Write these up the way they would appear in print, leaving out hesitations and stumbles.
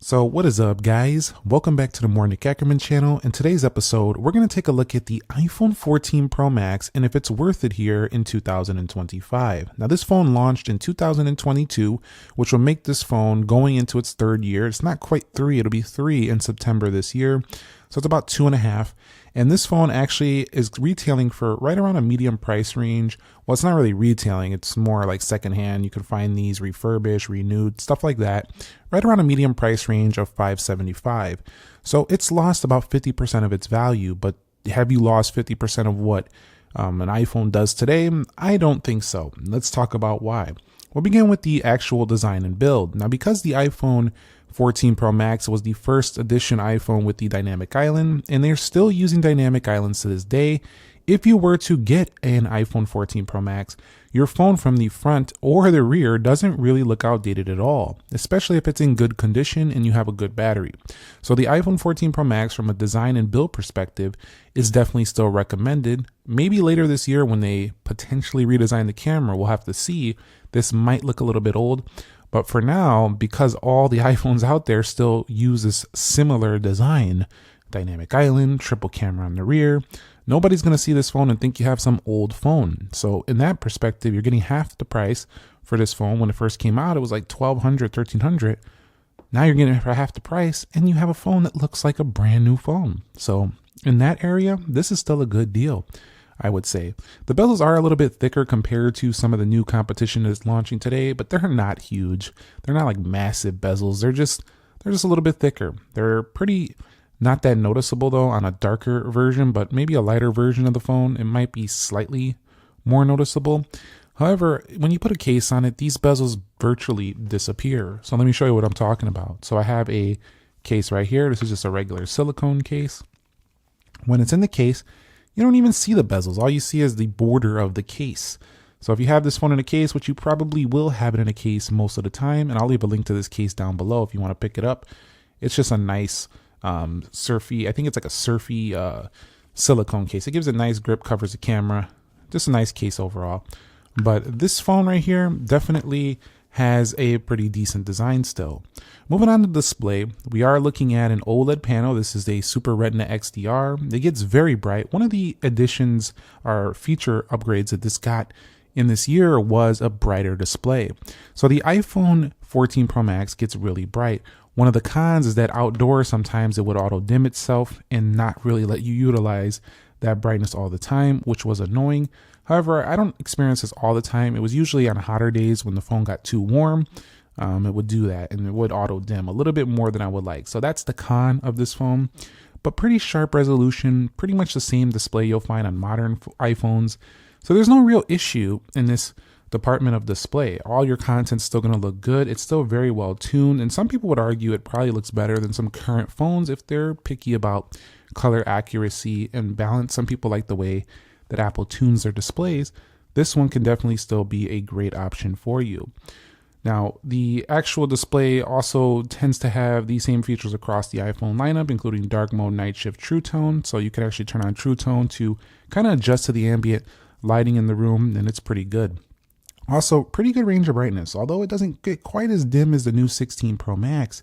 So what is up, guys? Welcome back to the Morning Ackerman channel. In today's episode, we're going to take a look at the iPhone 14 Pro Max and if it's worth it here in 2025. Now, this phone launched in 2022, which will make this phone going into its third year. It's not quite three, it'll be three in September this year. So it's about 2.5. And this phone actually is retailing for right around a medium price range. Well, it's not really retailing. It's more like secondhand. You can find these refurbished, renewed, stuff like that, right around a medium price range of $575. So it's lost about 50% of its value. But have you lost 50% of what an iPhone does today? I don't think so. Let's talk about why. We'll begin with the actual design and build. Now, because the iPhone 14 Pro Max was the first edition iPhone with the dynamic island, and they're still using dynamic islands to this day, if you were to get an iPhone 14 Pro Max, your phone from the front or the rear doesn't really look outdated at all, especially if it's in good condition and you have a good battery. So the iPhone 14 Pro Max, from a design and build perspective, is definitely still recommended. Maybe later this year when they potentially redesign the camera, we'll have to see. This might look a little bit old. But for now, because all the iPhones out there still use this similar design, dynamic island, triple camera on the rear, nobody's going to see this phone and think you have some old phone. So in that perspective, you're getting half the price for this phone. When it first came out, it was like $1,200, $1,300. Now you're getting it for half the price and you have a phone that looks like a brand new phone. So in that area, this is still a good deal, I would say. The bezels are a little bit thicker compared to some of the new competition that's launching today, but they're not huge. They're not like massive bezels. They're just a little bit thicker. They're pretty not that noticeable though on a darker version, but maybe a lighter version of the phone, it might be slightly more noticeable. However, when you put a case on it, these bezels virtually disappear. So let me show you what I'm talking about. So I have a case right here. This is just a regular silicone case. When it's in the case, you don't even see the bezels. All you see is the border of the case. So if you have this phone in a case, which you probably will have it in a case most of the time, and I'll leave a link to this case down below if you want to pick it up. It's just a nice surfy, I think it's like a surfy silicone case. It gives a nice grip, covers the camera. Just a nice case overall. But this phone right here definitely has a pretty decent design still. Moving on to display, we are looking at an OLED panel. This is a Super Retina XDR. It gets very bright. One of the additions or feature upgrades that this got in this year was a brighter display. So the iPhone 14 Pro Max gets really bright. One of the cons is that outdoors sometimes it would auto dim itself and not really let you utilize that brightness all the time, which was annoying. However, I don't experience this all the time. It was usually on hotter days when the phone got too warm. It would do that and it would auto dim a little bit more than I would like. So that's the con of this phone, but pretty sharp resolution, pretty much the same display you'll find on modern iPhones. So there's no real issue in this department of display. All your content's still going to look good. It's still very well tuned. And some people would argue it probably looks better than some current phones if they're picky about color accuracy and balance. Some people like the way that Apple tunes their displays. This one can definitely still be a great option for you. Now, the actual display also tends to have the same features across the iPhone lineup, including dark mode, night shift, true tone. So you can actually turn on true tone to kind of adjust to the ambient lighting in the room, and it's pretty good. Also, pretty good range of brightness. Although it doesn't get quite as dim as the new 16 Pro Max,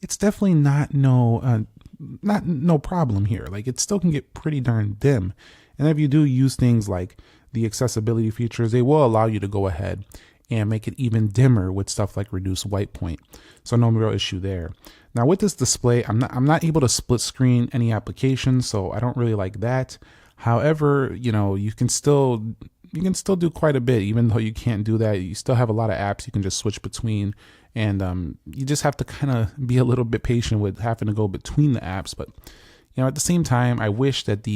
it's definitely not no problem here. Like, it still can get pretty darn dim. And if you do use things like the accessibility features, they will allow you to go ahead and make it even dimmer with stuff like reduced white point. So no real issue there. Now with this display, I'm not able to split screen any applications, so I don't really like that. However, you can still do quite a bit. Even though you can't do that, you still have a lot of apps you can just switch between, and you just have to kind of be a little bit patient with having to go between the apps. But at the same time, I wish that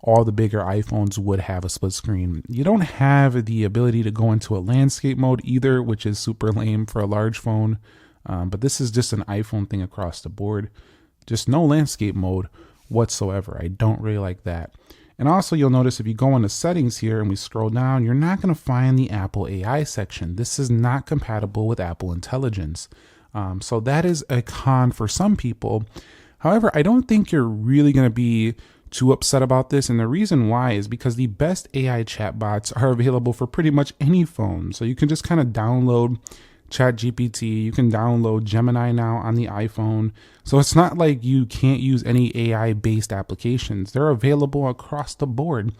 all the bigger iPhones would have a split screen. You don't have the ability to go into a landscape mode either, which is super lame for a large phone. But this is just an iPhone thing across the board. Just no landscape mode whatsoever. I don't really like that. And also you'll notice if you go into settings here and we scroll down, you're not going to find the Apple AI section. This is not compatible with Apple Intelligence. So that is a con for some people. However, I don't think you're really going to be too upset about this, and the reason why is because the best AI chatbots are available for pretty much any phone. So you can just kind of download ChatGPT. You can download Gemini now on the iPhone. So it's not like you can't use any AI based applications. They're available across the board.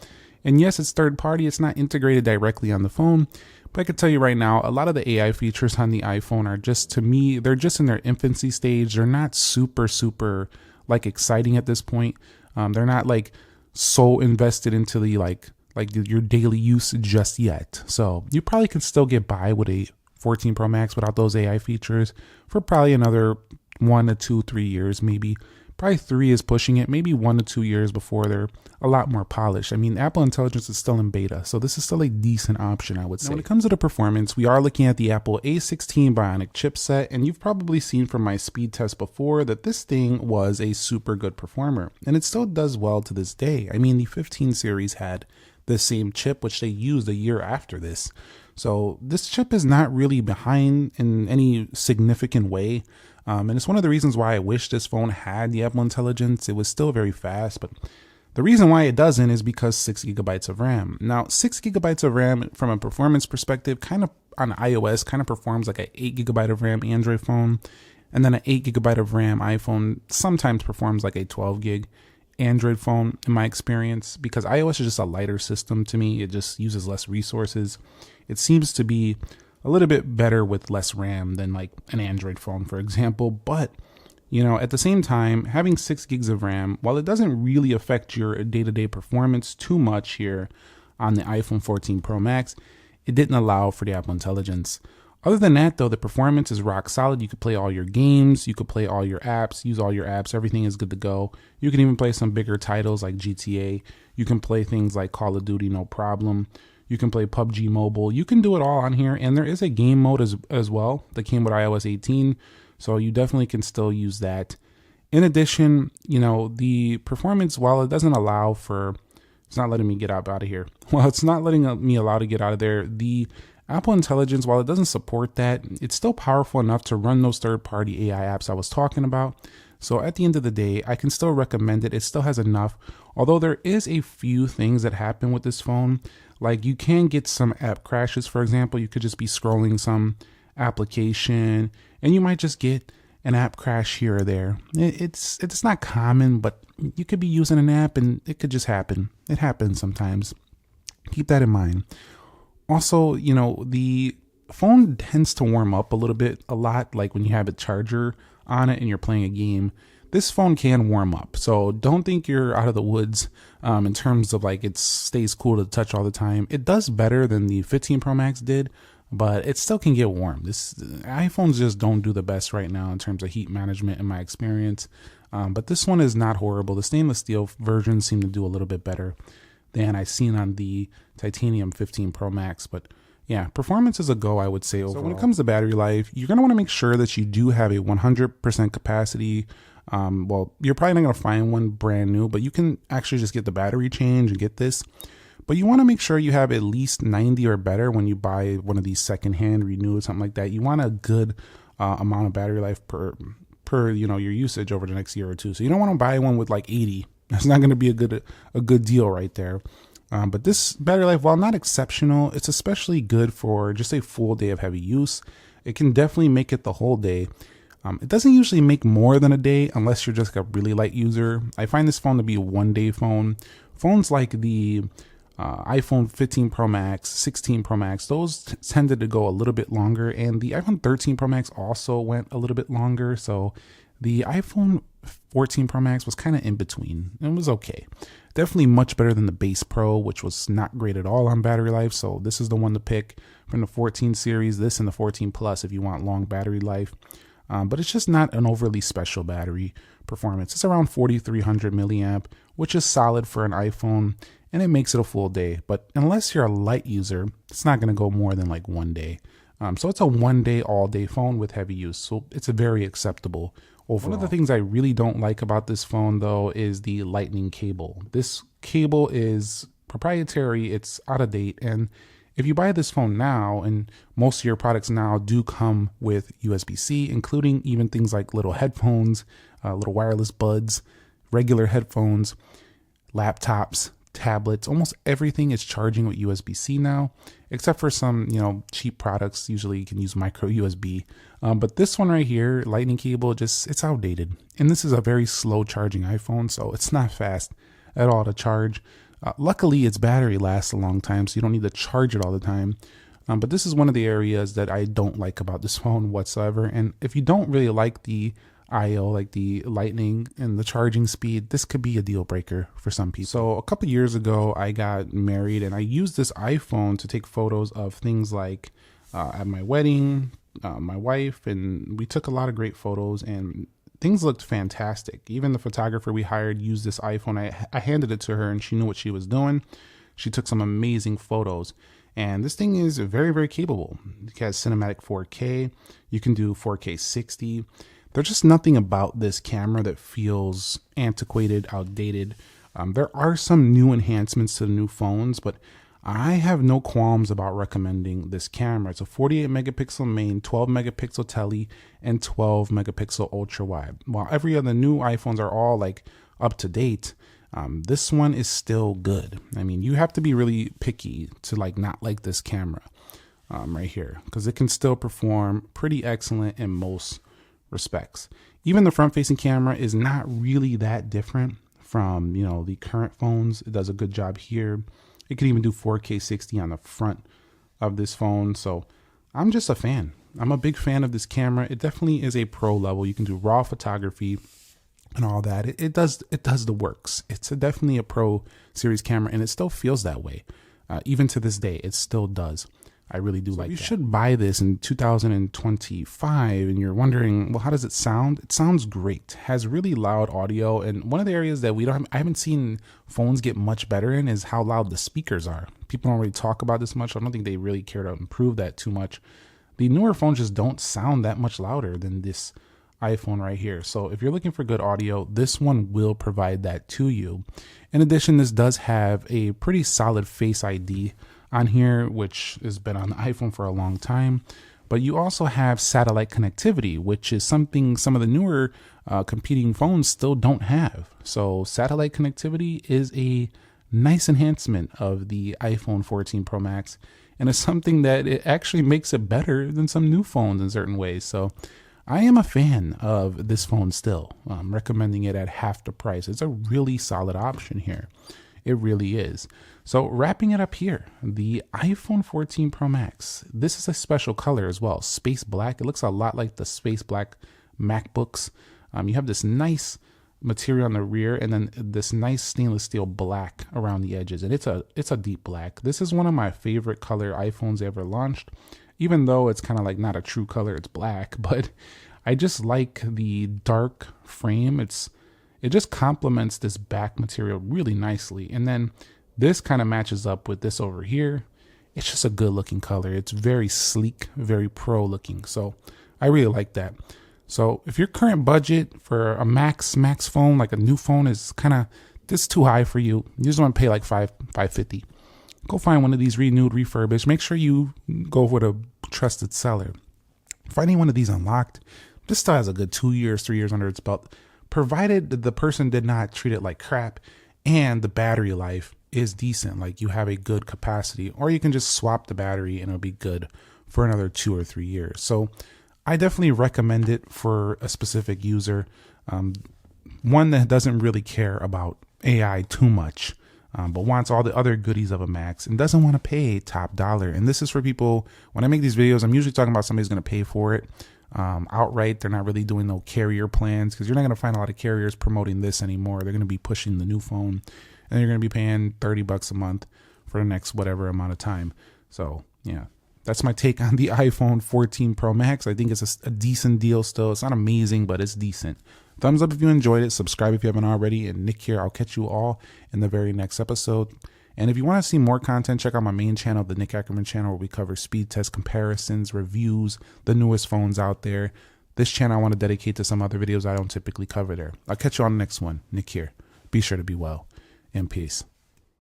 And yes, it's third party. It's not integrated directly on the phone. But I can tell you right now, a lot of the AI features on the iPhone are just, to me, they're just in their infancy stage. They're not super like exciting at this point. They're not like so invested into the like your daily use just yet. So you probably can still get by with a 14 Pro Max without those AI features for probably another 1 to 2, 3 years, maybe. Probably 3 is pushing it, maybe 1 to 2 years before they're a lot more polished. I mean, Apple Intelligence is still in beta, so this is still a decent option, I would say. Now, when it comes to the performance, we are looking at the Apple A16 Bionic chipset, and you've probably seen from my speed test before that this thing was a super good performer, and it still does well to this day. I mean, the 15 series had the same chip, which they used a year after this. So this chip is not really behind in any significant way. And it's one of the reasons why I wish this phone had the Apple Intelligence. It was still very fast, but the reason why it doesn't is because 6 gigabytes of RAM. Now, 6 gigabytes of RAM from a performance perspective, kind of on iOS, kind of performs like an 8 gigabyte of RAM Android phone. And then an 8 gigabyte of RAM iPhone sometimes performs like a 12 gig Android phone in my experience, because iOS is just a lighter system to me. It just uses less resources. It seems to be a little bit better with less RAM than like an Android phone, for example. But, you know, at the same time, having 6 gigs of RAM, while it doesn't really affect your day-to-day performance too much here on the iPhone 14 Pro Max, it didn't allow for the Apple Intelligence. Other than that, though, the performance is rock solid. You could play all your games, you could play all your apps, use all your apps, everything is good to go. You can even play some bigger titles like GTA. You can play things like Call of Duty, no problem. You can play PUBG Mobile. You can do it all on here, and there is a game mode as well that came with iOS 18, so you definitely can still use that. In addition, you know, the performance, while it doesn't allow for, it's not letting me get out of here. Well, it's not letting me allow to get out of there. The Apple Intelligence, while it doesn't support that, it's still powerful enough to run those third-party AI apps I was talking about. So at the end of the day, I can still recommend it. It still has enough. Although there is a few things that happen with this phone. Like you can get some app crashes, for example. You could just be scrolling some application and you might just get an app crash here or there. It's not common, but you could be using an app and it could just happen. It happens sometimes. Keep that in mind. Also, you know, the phone tends to warm up a lot, like when you have a charger on it and you're playing a game. This phone can warm up, so don't think you're out of the woods in terms of like it stays cool to touch all the time. It does better than the 15 Pro Max did, but it still can get warm. iPhones just don't do the best right now in terms of heat management in my experience, but this one is not horrible. The stainless steel versions seem to do a little bit better than I've seen on the titanium 15 Pro Max. But yeah, performance is a go, I would say, overall. So when it comes to battery life, you're going to want to make sure that you do have a 100% capacity. Well, you're probably not going to find one brand new, but you can actually just get the battery change and get this. But you want to make sure you have at least 90 or better when you buy one of these secondhand, renewed, something like that. You want a good amount of battery life per you know, your usage over the next year or two. So you don't want to buy one with like 80. That's not going to be a good deal right there. But this battery life, while not exceptional, it's especially good for just a full day of heavy use. It can definitely make it the whole day. It doesn't usually make more than a day unless you're just a really light user. I find this phone to be a one-day phone. Phones like the iPhone 15 Pro Max, 16 Pro Max, those tended to go a little bit longer. And the iPhone 13 Pro Max also went a little bit longer. So the iPhone 14 Pro Max was kind of in between. It was okay. Definitely much better than the base Pro, which was not great at all on battery life. So this is the one to pick from the 14 series. This and the 14 Plus if you want long battery life. But it's just not an overly special battery performance. It's around 4,300 milliamp, which is solid for an iPhone, and it makes it a full day. But unless you're a light user, it's not going to go more than like 1 day. So it's a 1 day, all day phone with heavy use. So it's a very acceptable overall. One of the things I really don't like about this phone, though, is the lightning cable. This cable is proprietary. It's out of date. And if you buy this phone now, and most of your products now do come with USB-C, including even things like little headphones, little wireless buds, regular headphones, laptops, tablets, almost everything is charging with USB-C now, except for some, cheap products. Usually you can use micro USB. But this one right here, lightning cable, it's outdated. And this is a very slow charging iPhone, so it's not fast at all to charge. Luckily, its battery lasts a long time, so you don't need to charge it all the time. But this is one of the areas that I don't like about this phone whatsoever. And if you don't really like the IO, like the lightning and the charging speed, this could be a deal breaker for some people. So a couple years ago, I got married and I used this iPhone to take photos of things like at my wedding, my wife, and we took a lot of great photos and things looked fantastic. Even the photographer we hired used this iPhone. I handed it to her and she knew what she was doing. She took some amazing photos. And this thing is very, very capable. It has cinematic 4K. You can do 4K 60. There's just nothing about this camera that feels antiquated, outdated. There are some new enhancements to the new phones, but I have no qualms about recommending this camera. It's a 48 megapixel main, 12 megapixel tele, and 12 megapixel ultra wide. While every other new iPhones are all like up to date, this one is still good. I mean, you have to be really picky to not like this camera right here, because it can still perform pretty excellent in most respects. Even the front facing camera is not really that different from the current phones. It does a good job here. It can even do 4K 60 on the front of this phone. So I'm just a fan. I'm a big fan of this camera. It definitely is a pro level. You can do raw photography and all that. It does the works. It's definitely a pro series camera, and it still feels that way. Even to this day, it still does. I really do like that. You should buy this in 2025, and you're wondering, well, how does it sound? It sounds great. It has really loud audio, and one of the areas that I haven't seen phones get much better in is how loud the speakers are. People don't really talk about this much. I don't think they really care to improve that too much. The newer phones just don't sound that much louder than this iPhone right here. So if you're looking for good audio, this one will provide that to you. In addition, this does have a pretty solid Face ID on here, which has been on the iPhone for a long time. But you also have satellite connectivity, which is something some of the newer competing phones still don't have. So satellite connectivity is a nice enhancement of the iPhone 14 Pro Max, and it's something that it actually makes it better than some new phones in certain ways. So I am a fan of this phone still. I'm recommending it at half the price. It's a really solid option here. It really is. So wrapping it up here, the iPhone 14 Pro Max. This is a special color as well, space black. It looks a lot like the space black MacBooks. You have this nice material on the rear, and then this nice stainless steel black around the edges, and it's a deep black. This is one of my favorite color iPhones ever launched, even though it's kind of like not a true color, it's black, but I just like the dark frame. It just complements this back material really nicely, and then this kind of matches up with this over here. It's just a good looking color. It's very sleek, very pro looking, so I really like that. So if your current budget for a max phone, like a new phone, is kind of this too high for you, you just want to pay like $550. Go find one of these renewed, refurbished. Make sure you go with a trusted seller. Finding one of these unlocked, this still has a good 2 years, 3 years under its belt, provided the person did not treat it like crap and the battery life is decent. Like you have a good capacity, or you can just swap the battery and it'll be good for another 2 or 3 years. So I definitely recommend it for a specific user, one that doesn't really care about AI too much, but wants all the other goodies of a Max and doesn't want to pay top dollar. And this is for people, when I make these videos, I'm usually talking about somebody's going to pay for it outright. They're not really doing no carrier plans, because you're not going to find a lot of carriers promoting this anymore. They're going to be pushing the new phone, and you're going to be paying $30 a month for the next whatever amount of time. So yeah, that's my take on the iPhone 14 Pro Max. I think it's a decent deal still. It's not amazing, but it's decent. Thumbs up if you enjoyed it. Subscribe if you haven't already. And Nick here. I'll catch you all in the very next episode. And if you want to see more content, check out my main channel, the Nick Ackerman channel, where we cover speed test comparisons, reviews, the newest phones out there. This channel I want to dedicate to some other videos I don't typically cover there. I'll catch you on the next one. Nick here. Be sure to be well, and peace.